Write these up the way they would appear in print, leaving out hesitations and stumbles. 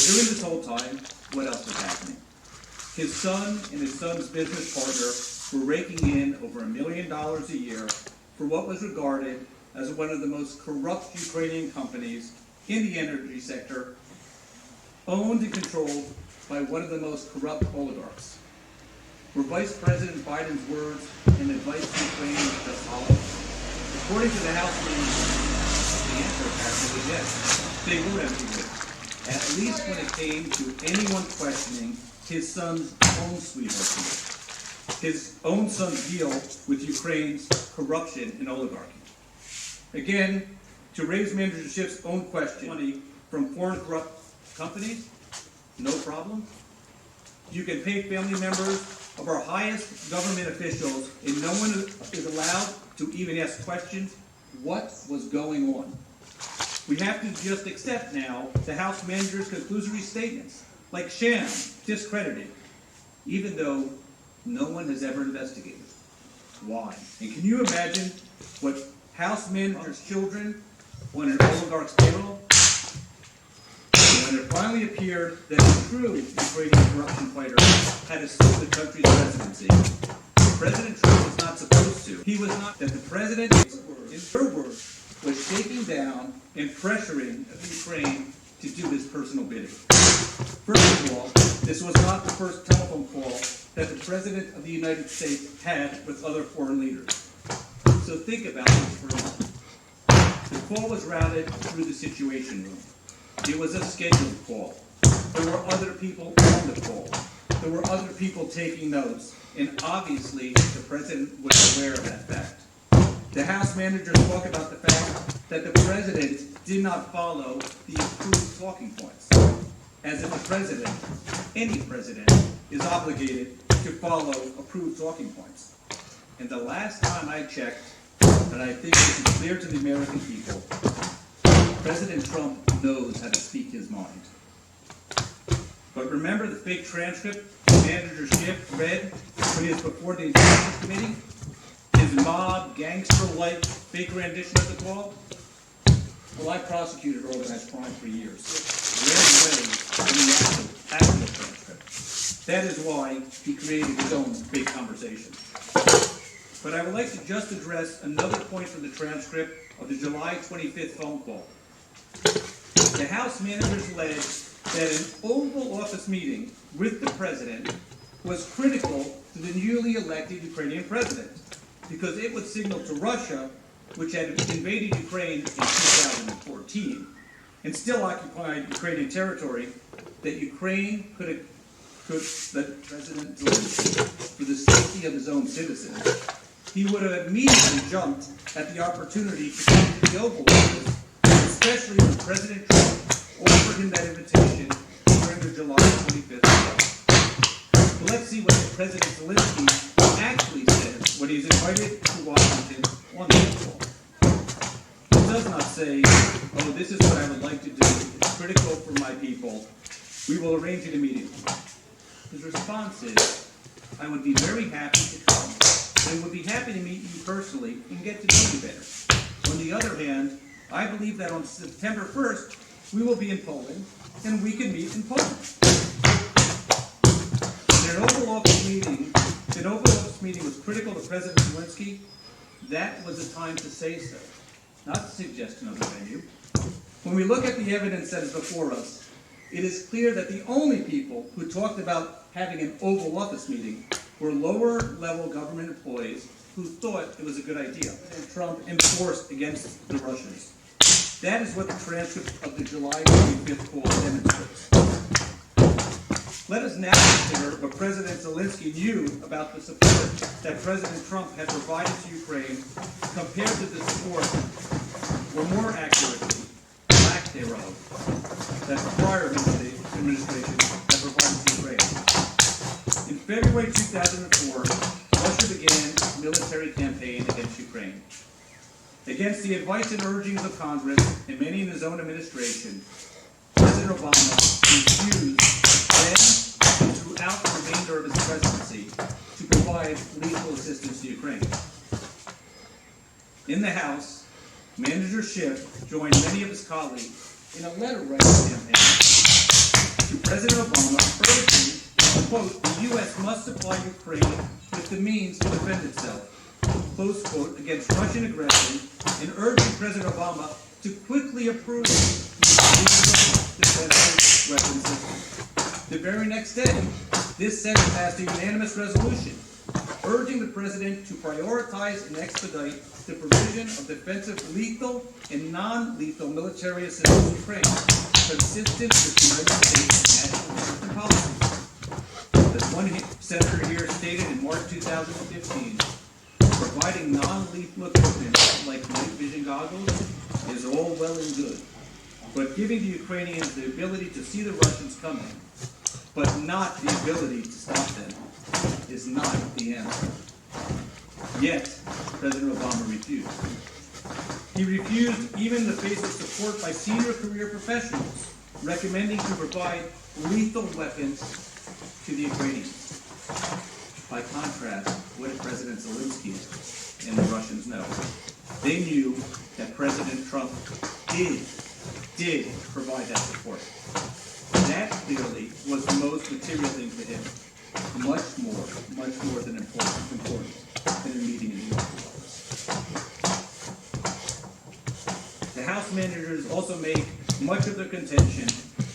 during this whole time, what else was happening? His son and his son's business partner were raking in over $1 million a year for what was regarded as one of the most corrupt Ukrainian companies in the energy sector, owned and controlled by one of the most corrupt oligarchs. Were Vice President Biden's words and advice to Ukraine just hollow? According to the House Management, the answer apparently was yes. They were empty, at least when it came to anyone questioning his son's own sweetheart deal, his own son's deal with Ukraine's corruption and oligarchy. Again, to raise Manager Schiff's own question, money from foreign corrupt companies, no problem. You can pay family members of our highest government officials, and no one is allowed to even ask questions. What was going on? We have to just accept now the House Manager's conclusory statements, like sham, discredited, even though no one has ever investigated. Why? And can you imagine what House Manager's children on an oligarch's payroll? And when it finally appeared that a true Ukrainian corruption fighter had assumed the country's presidency, President Trump was not supposed to. He was not. That the president, in her words, was shaking down and pressuring Ukraine to do his personal bidding. First of all, this was not the first telephone call that the President of the United States had with other foreign leaders. So think about this for a moment. The call was routed through the Situation Room. It was a scheduled call. There were other people on the call. There were other people taking notes, and obviously the President was aware of that fact. The House Managers talk about the fact that the President did not follow the approved talking points, as if the President, any President, is obligated to follow approved talking points. And the last time I checked, and I think this is clear to the American people, President Trump knows how to speak his mind. But remember the fake transcript Manager Schiff read when he was before the Intelligence Committee? His mob, gangster-like fake rendition of the call? Well, I prosecuted organized crime for years. Very in the actual transcript. That is why he created his own fake conversation. But I would like to just address another point from the transcript of the July 25th phone call. The House Managers alleged that an Oval Office meeting with the President was critical to the newly elected Ukrainian President, because it would signal to Russia, which had invaded Ukraine in 2014 and still occupied Ukrainian territory, that Ukraine could let President Zelensky for the safety of his own citizens. He would have immediately jumped at the opportunity to come to the Oval Office, especially when President Trump offered him that invitation during the July 25th call. But let's see what President Zelensky actually says when he's invited to Washington on the call. He does not say, oh, this is what I would like to do. It's critical for my people. We will arrange it immediately. His response is, I would be very happy to come, and would be happy to meet you personally and get to know you better. On the other hand, I believe that on September 1st, we will be in Poland, and we can meet in Poland. In an Oval Office meeting was critical to President Zelensky. That was the time to say so, not to suggest another venue. When we look at the evidence that is before us, it is clear that the only people who talked about having an Oval Office meeting were lower-level government employees who thought it was a good idea, and Trump enforced against the Russians. That is what the transcript of the July 25th call demonstrates. Let us now consider what President Zelensky knew about the support that President Trump had provided to Ukraine compared to the support, or more accurately, lack thereof, that the prior administration had provided to Ukraine. In February 2004, Russia began its military campaign against Ukraine. Against the advice and urgings of Congress and many in his own administration, President Obama refused then and throughout the remainder of his presidency to provide lethal assistance to Ukraine. In the House, Manager Schiff joined many of his colleagues in a letter-writing campaign President Obama urging, quote, the U.S. must supply Ukraine with the means to defend itself, close quote, against Russian aggression, and urging President Obama to quickly approve the defensive weapons system. The very next day, this Senate passed a unanimous resolution urging the President to prioritize and expedite the provision of defensive lethal and non-lethal military assistance to Ukraine, consistent with the United States national policy. As one senator here stated in March 2015, providing non-lethal equipment like night vision goggles is all well and good, but giving the Ukrainians the ability to see the Russians coming, but not the ability to stop them, is not the answer. Yet, President Obama refused. He refused even in the face of support by senior career professionals, recommending to provide lethal weapons to the Ukrainians. By contrast, what did President Zelensky and the Russians know? They knew that President Trump did provide that support. That clearly was the most material thing to him. Much more than important than a meeting in the office. The House managers also made much of their contention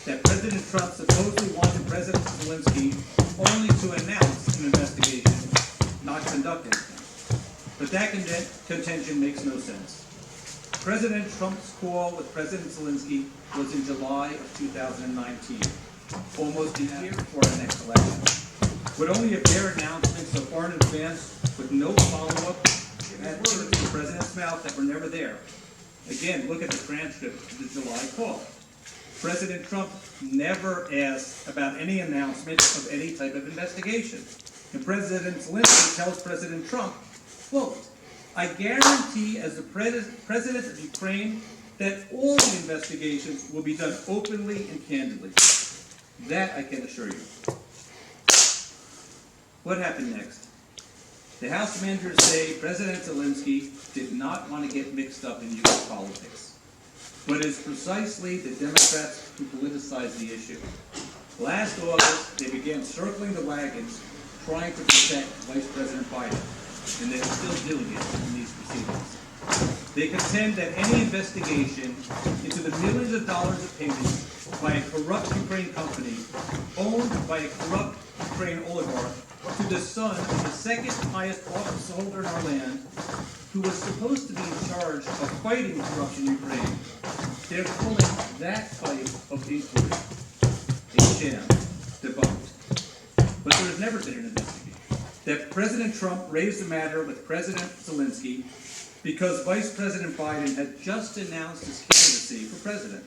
that President Trump supposedly wanted President Zelensky only to announce an investigation, not conduct anything. But that contention makes no sense. President Trump's call with President Zelensky was in July of 2019, almost a year before the next election. With only a bare announcement so far in advance, with no follow-up, had words in the President's mouth that were never there. Again, look at the transcript of the July call. President Trump never asked about any announcement of any type of investigation. And President Zelensky tells President Trump, quote, I guarantee as the President of Ukraine that all the investigations will be done openly and candidly. That I can assure you. What happened next? The House managers say President Zelensky did not want to get mixed up in U.S. politics. But it's precisely the Democrats who politicized the issue. Last August, they began circling the wagons, trying to protect Vice President Biden, and they are still doing it in these proceedings. They contend that any investigation into the millions of dollars of payments by a corrupt Ukraine company owned by a corrupt Ukraine oligarch to the son of the second highest office holder in our land, who was supposed to be in charge of fighting corruption in Ukraine. They're calling that type of inquiry a sham, debunked. But there has never been an investigation. That President Trump raised the matter with President Zelensky because Vice President Biden had just announced his candidacy for president.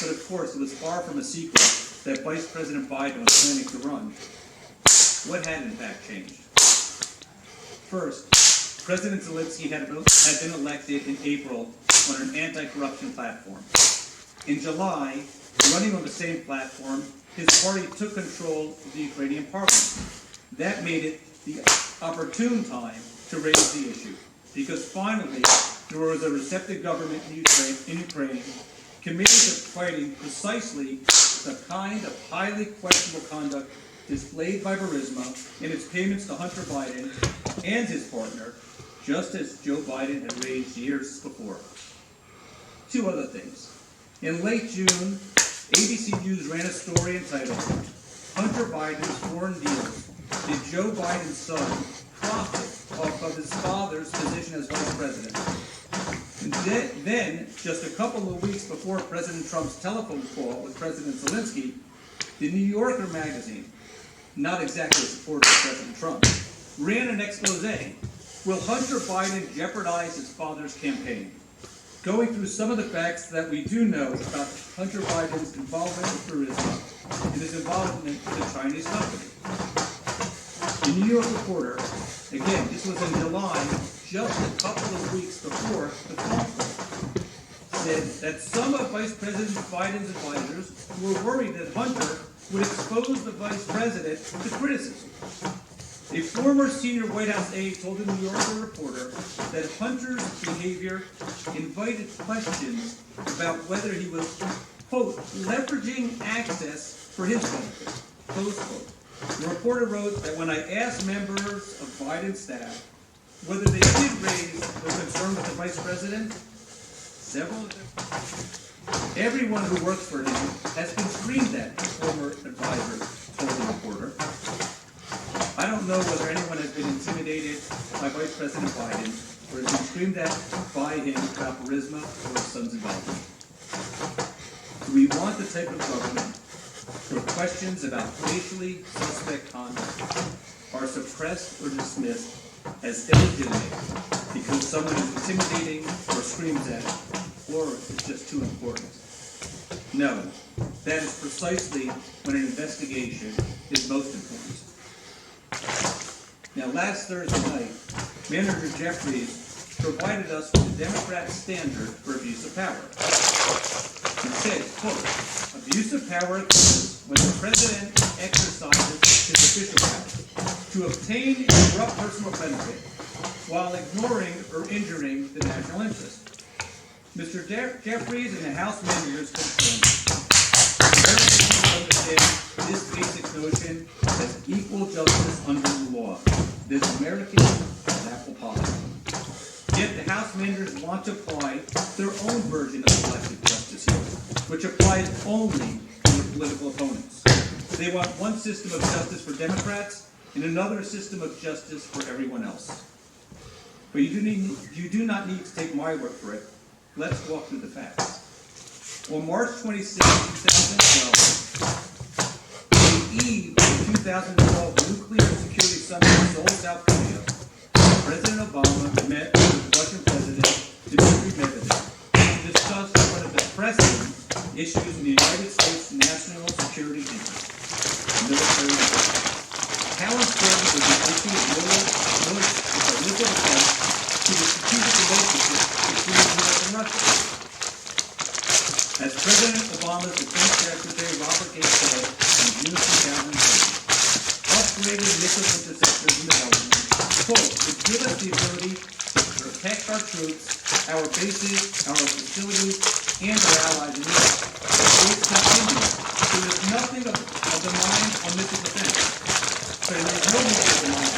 But of course, it was far from a secret that Vice President Biden was planning to run. What had in fact changed? First, President Zelensky had been elected in April on an anti-corruption platform. In July, running on the same platform, his party took control of the Ukrainian parliament. That made it the opportune time to raise the issue, because finally there was a receptive government in Ukraine committed to fighting precisely the kind of highly questionable conduct displayed by Burisma in its payments to Hunter Biden and his partner, just as Joe Biden had raised years before. Two other things. In late June, ABC News ran a story entitled, Hunter Biden's Foreign Deals. Did Joe Biden's son profit off of his father's position as vice president? And then, just a couple of weeks before President Trump's telephone call with President Zelensky, the New Yorker magazine, not exactly a supporter of President Trump, ran an expose. Will Hunter Biden jeopardize his father's campaign? Going through some of the facts that we do know about Hunter Biden's involvement with Burisma and his involvement with a Chinese company. The New York Reporter, again, this was in July, just a couple of weeks before the phone call, said that some of Vice President Biden's advisors were worried that Hunter would expose the vice president to criticism. A former senior White House aide told the New Yorker reporter that Hunter's behavior invited questions about whether he was, quote, leveraging access for his benefit, close quote. The reporter wrote that when I asked members of Biden's staff whether they did raise their concern with the vice president, everyone who works for him has been screamed at, the former advisor told the reporter. I don't know whether anyone has been intimidated by Vice President Biden or has been screamed at by him about Burisma or his son's involvement. Do we want the type of government where questions about facially suspect conduct are suppressed or dismissed as illegitimate because someone is intimidating or screams at it, or it's just too important? No, that is precisely when an investigation is most important. Now, last Thursday night, Manager Jeffries provided us with the Democrat standard for abuse of power. He said, quote, abuse of power occurs when the president exercises his official power to obtain a corrupt personal benefit while ignoring or injuring the national interest. Mr. Jeffries and the House managers confirmed understand this basic notion as equal justice under the law. This American apple pie. Yet the House managers want to apply their own version of selective justice here, which applies only to their political opponents. They want one system of justice for Democrats and another system of justice for everyone else. But you do not need to take my word for it. Let's walk through the facts. On March 26, 2012, the eve of the 2012 Nuclear Security Summit in Seoul, South Korea, President Obama met with Russian President Dmitry Medvedev to discuss one of the pressing issues in the United States' national security interest, military defense. How important is the issue of missile defense to the strategic relationship between the U.S. and Russia? As President Obama's Defense Secretary Robert Gates said in June 2020, upgraded missile interceptors in development, quote, would give us the ability to protect our troops, our bases, our facilities, and our allies in Europe. Gates continued, there is nothing of the mind on missile defense. But there is no more of the mind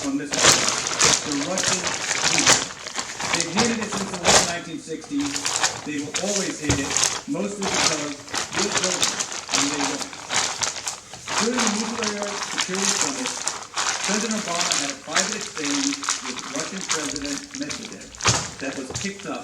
on missile defense. The Russians hate it. They've hated it since the late 1960s. They will always hate it, mostly because we'll build it, and they won't. During the Nuclear Security Summit, President Obama had a private exchange with Russian President Medvedev that was picked up